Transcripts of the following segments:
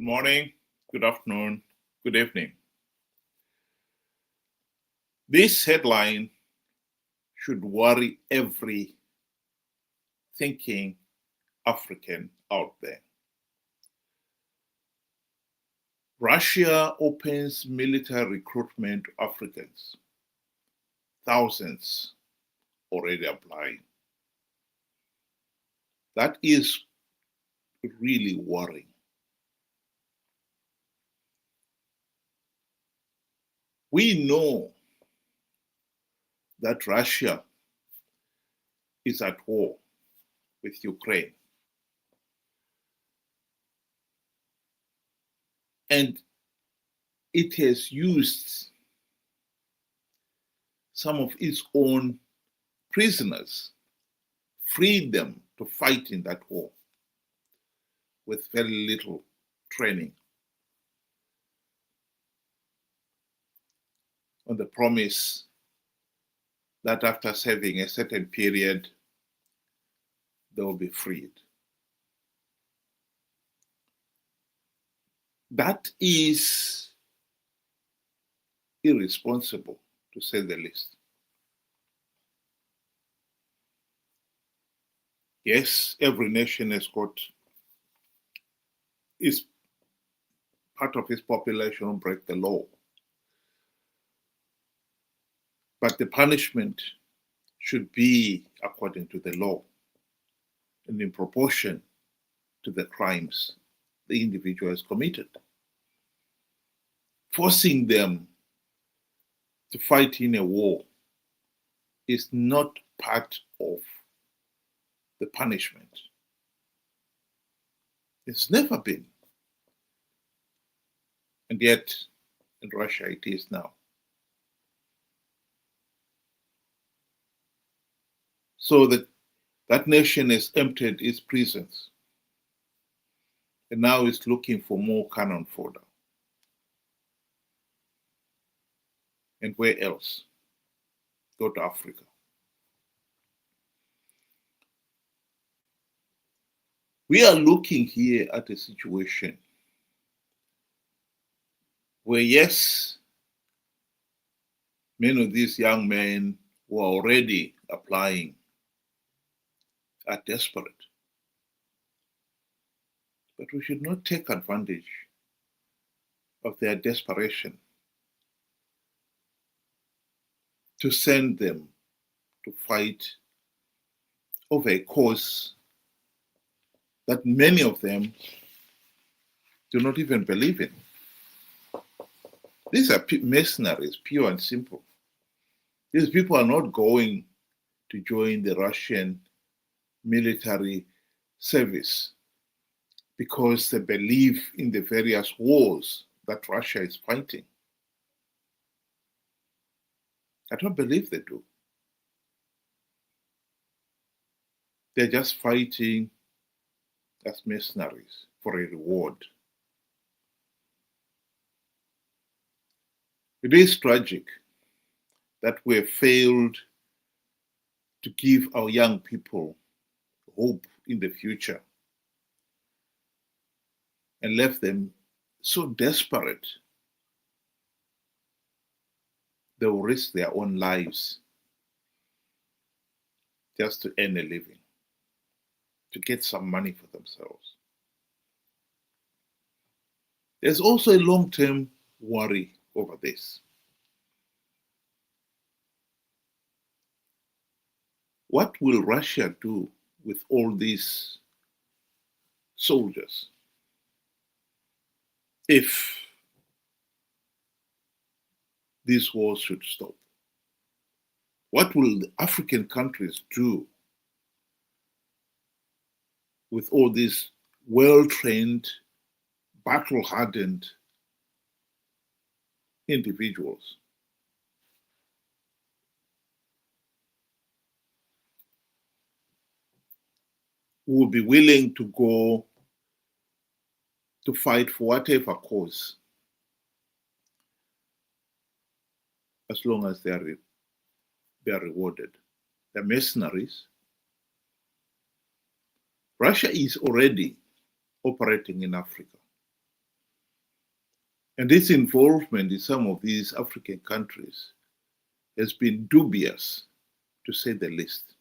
morning, good afternoon, good evening. This headline should worry every thinking African out there. Russia opens military recruitment to Africans. Thousands already applying. That is really worrying. We know that Russia is at war with Ukraine. And it has used some of its own prisoners, freed them to fight in that war with very little training, on the promise that after serving a certain period, they will be freed. That is irresponsible, to say the least. Yes, every nation has got its part of its population who break the law. But the punishment should be according to the law and in proportion to the crimes the individual has committed. Forcing them to fight in a war is not part of the punishment. It's never been. And yet, in Russia, it is now. So that nation has emptied its prisons and now is looking for more cannon fodder. And where else? Go to Africa. We are looking here at a situation where, yes, many of these young men who are already applying are desperate. But we should not take advantage of their desperation to send them to fight over a cause that many of them do not even believe in. These are mercenaries, pure and simple. These people are not going to join the Russian military service because they believe in the various wars that Russia is fighting. I don't believe they do. They're just fighting as mercenaries for a reward. It is tragic that we have failed to give our young people hope in the future and left them so desperate they will risk their own lives just to earn a living, to get some money for themselves. There's also a long-term worry over this. What will Russia do with all these soldiers if these wars should stop? What will the African countries do with all these well-trained, battle-hardened individuals? Who will be willing to go to fight for whatever cause, as long as they are rewarded. They're mercenaries. Russia is already operating in Africa. And its involvement in some of these African countries has been dubious, to say the least.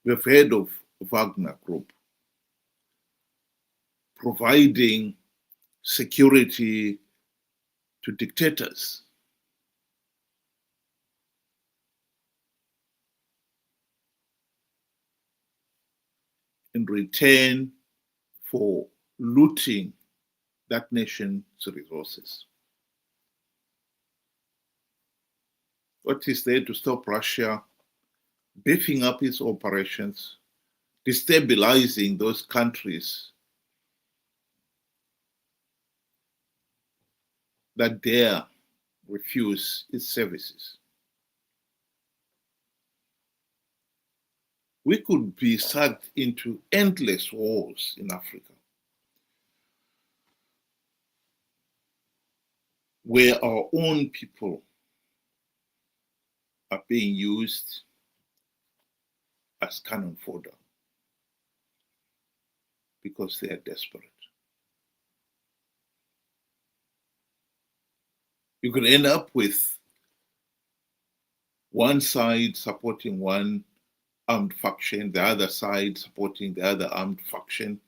We've heard of Wagner Group providing security to dictators. In return for looting that nation's resources. What is there to stop Russia beefing up its operations, destabilizing those countries that dare refuse its services? We could be sucked into endless wars in Africa, where our own people are being used as cannon fodder because they are desperate. You could end up with one side supporting one armed faction, the other side supporting the other armed faction,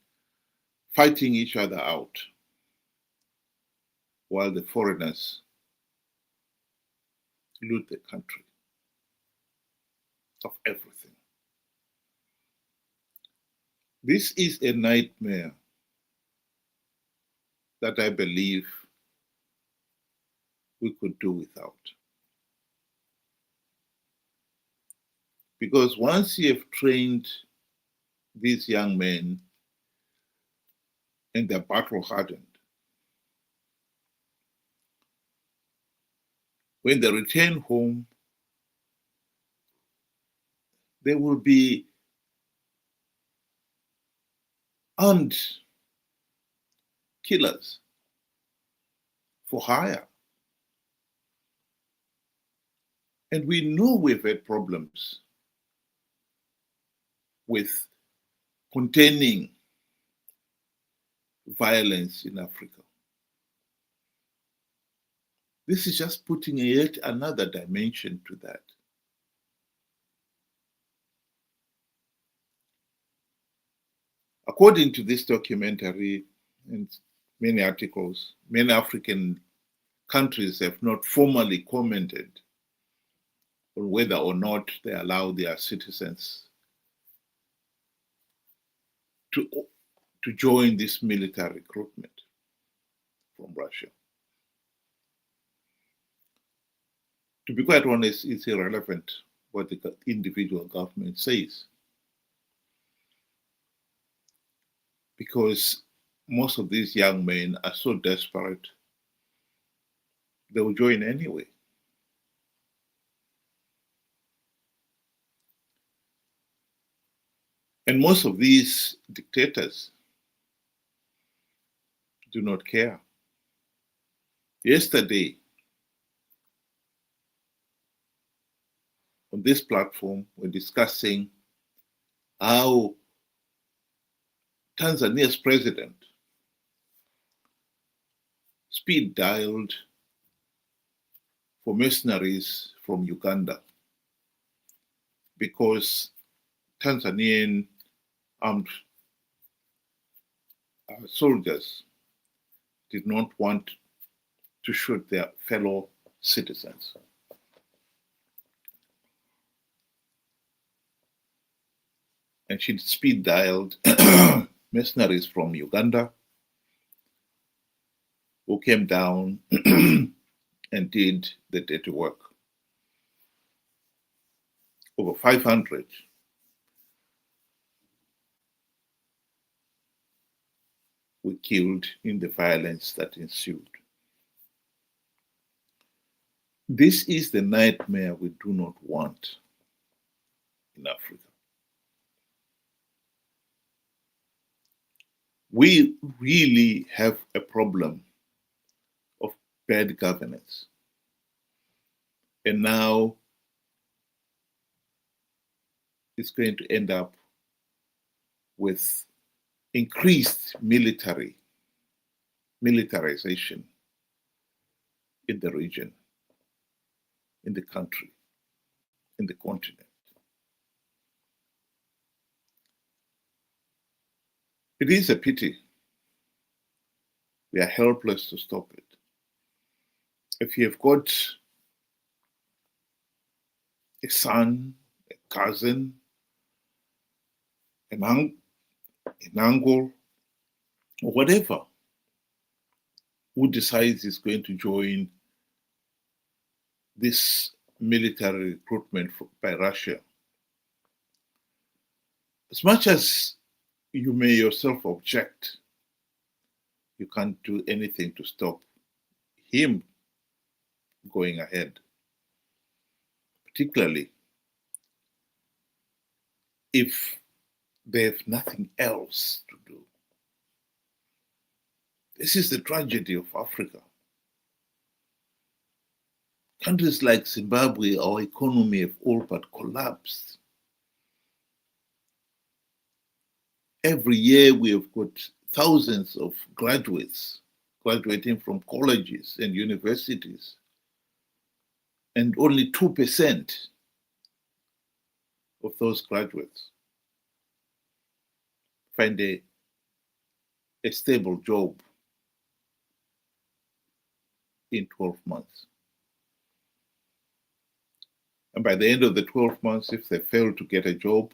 fighting each other out, while the foreigners loot the country of everything. This is a nightmare that I believe we could do without. Because once you have trained these young men and they're battle hardened, when they return home, they will be armed killers for hire. And we know we've had problems with containing violence in Africa. This is just putting yet another dimension to that. According to this documentary and many articles, many African countries have not formally commented on whether or not they allow their citizens to join this military recruitment from Russia. To be quite honest, it's irrelevant what the individual government says, because most of these young men are so desperate, they will join anyway. And most of these dictators do not care. Yesterday, on this platform, we're discussing how Tanzania's president speed dialed for mercenaries from Uganda because Tanzanian armed soldiers did not want to shoot their fellow citizens. And she speed dialed mercenaries from Uganda who came down and did the dirty work. Over 500 were killed in the violence that ensued. This is the nightmare we do not want in Africa. We really have a problem of bad governance. And now it's going to end up with increased militarization in the region, in the country, in the continent. It is a pity. We are helpless to stop it. If you have got a son, a cousin, an uncle, or whatever, who decides he's going to join this military recruitment by Russia, as much as you may yourself object, you can't do anything to stop him going ahead, particularly if they have nothing else to do. This is the tragedy of Africa. Countries like Zimbabwe, our economy have all but collapsed. Every year we have got thousands of graduates graduating from colleges and universities, and only 2% of those graduates find a stable job in 12 months. And by the end of the 12 months, if they fail to get a job,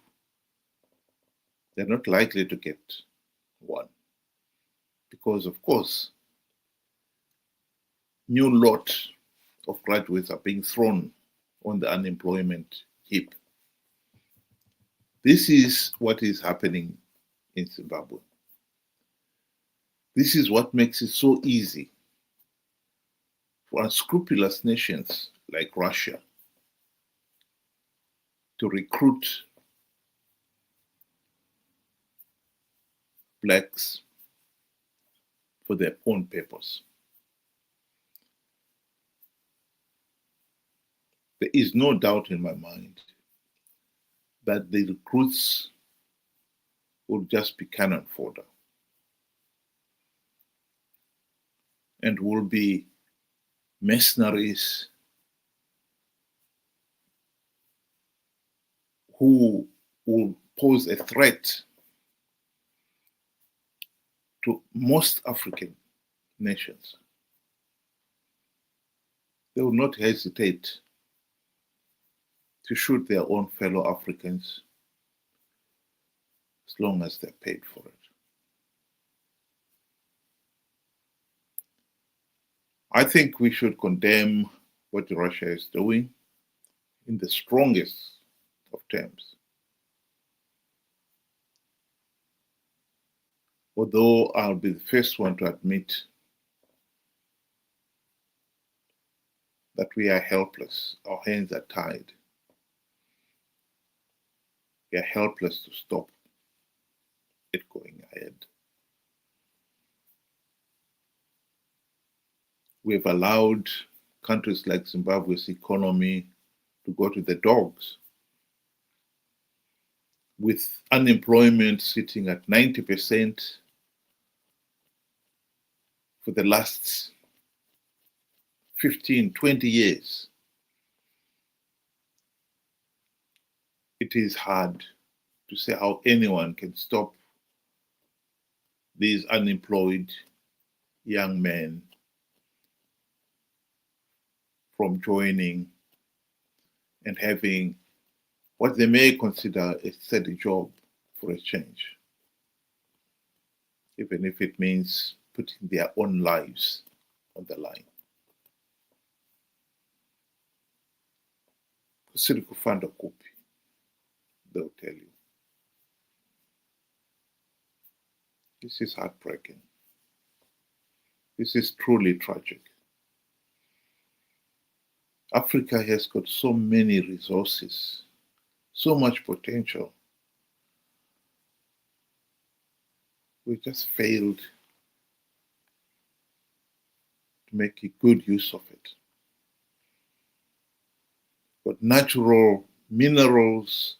they're not likely to get one. Because, of course, new lot of graduates are being thrown on the unemployment heap. This is what is happening in Zimbabwe. This is what makes it so easy for unscrupulous nations like Russia to recruit blacks for their own purpose. There is no doubt in my mind that the recruits will just be cannon fodder and will be mercenaries who will pose a threat to most African nations. They will not hesitate to shoot their own fellow Africans as long as they're paid for it. I think we should condemn what Russia is doing in the strongest of terms. Although I'll be the first one to admit that we are helpless, our hands are tied. We are helpless to stop it going ahead. We've allowed countries like Zimbabwe's economy to go to the dogs, with unemployment sitting at 90% for the last 15, 20 years. It is hard to say how anyone can stop these unemployed young men from joining and having what they may consider a steady job for a change, even if it means putting their own lives on the line. Kusiri kufanda kupi, they'll tell you. This is heartbreaking. This is truly tragic. Africa has got so many resources, so much potential. We just failed to make a good use of it. But natural minerals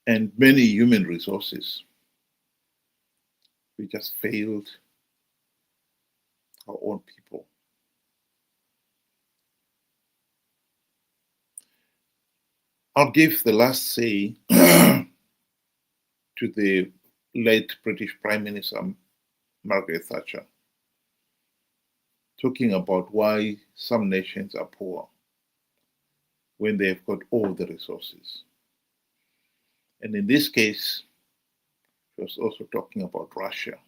and many human resources. We just failed our own people. I'll give the last say to the late British Prime Minister Margaret Thatcher, talking about why some nations are poor when they've got all the resources. And in this case, she was also talking about Russia,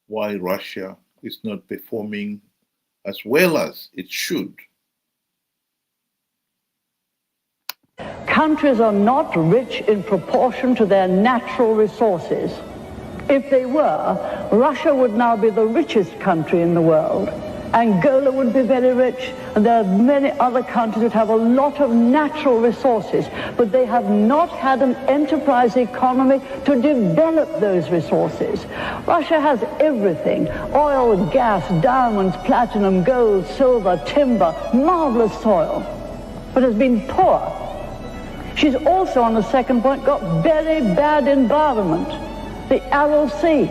why Russia is not performing as well as it should. Countries are not rich in proportion to their natural resources. If they were, Russia would now be the richest country in the world. Angola would be very rich, and there are many other countries that have a lot of natural resources, but they have not had an enterprise economy to develop those resources. Russia has everything: oil, gas, diamonds, platinum, gold, silver, timber, marvelous soil, but has been poor. She's also, on the second point, got very bad environment, the Aral Sea.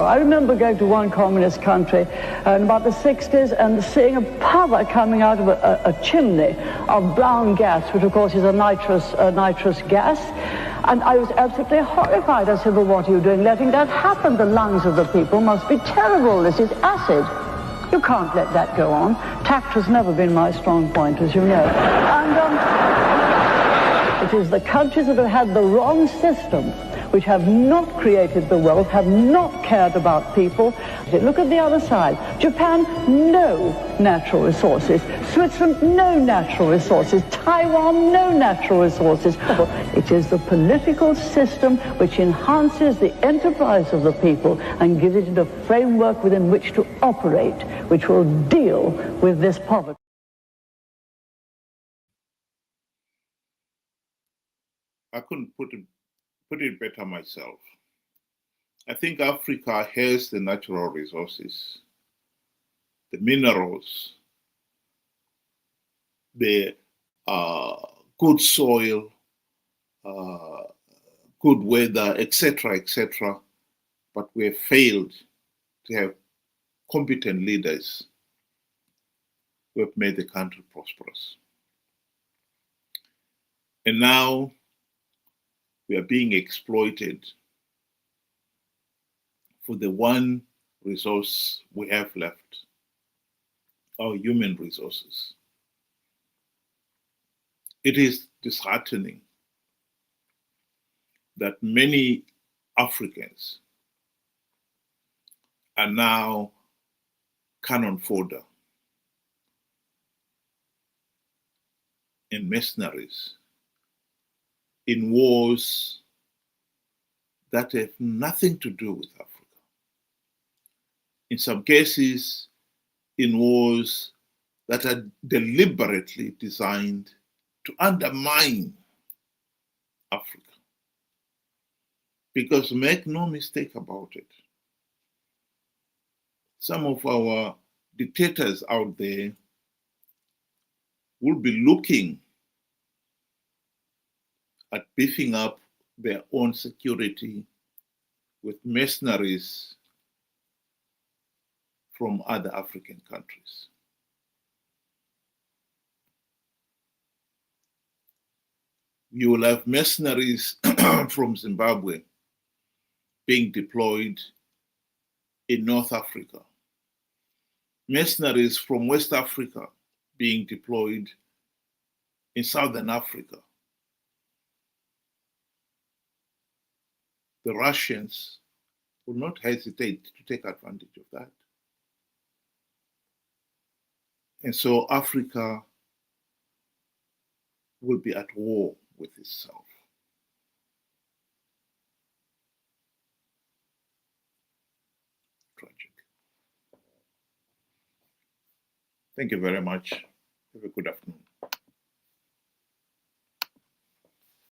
I remember going to one communist country in about the 60s and seeing a powder coming out of a chimney of brown gas, which of course is a nitrous gas. And I was absolutely horrified. I said, well, what are you doing letting that happen? The lungs of the people must be terrible. This is acid. You can't let that go on. Tact has never been my strong point, as you know. And it is the countries that have had the wrong system, which have not created the wealth, have not cared about people. Look at the other side. Japan, no natural resources. Switzerland, no natural resources. Taiwan, no natural resources. It is the political system which enhances the enterprise of the people and gives it a framework within which to operate, which will deal with this poverty. I couldn't put it better myself. I think Africa has the natural resources, the minerals, the good soil, good weather, etc., but we have failed to have competent leaders who have made the country prosperous. And now we are being exploited for the one resource we have left, our human resources. It is disheartening that many Africans are now cannon fodder and mercenaries in wars that have nothing to do with Africa. In some cases, in wars that are deliberately designed to undermine Africa. Because make no mistake about it, some of our dictators out there will be looking at beefing up their own security with mercenaries from other African countries. You will have mercenaries from Zimbabwe being deployed in North Africa, mercenaries from West Africa being deployed in Southern Africa. The Russians will not hesitate to take advantage of that. And so Africa will be at war with itself. Tragic. Thank you very much. Have a good afternoon.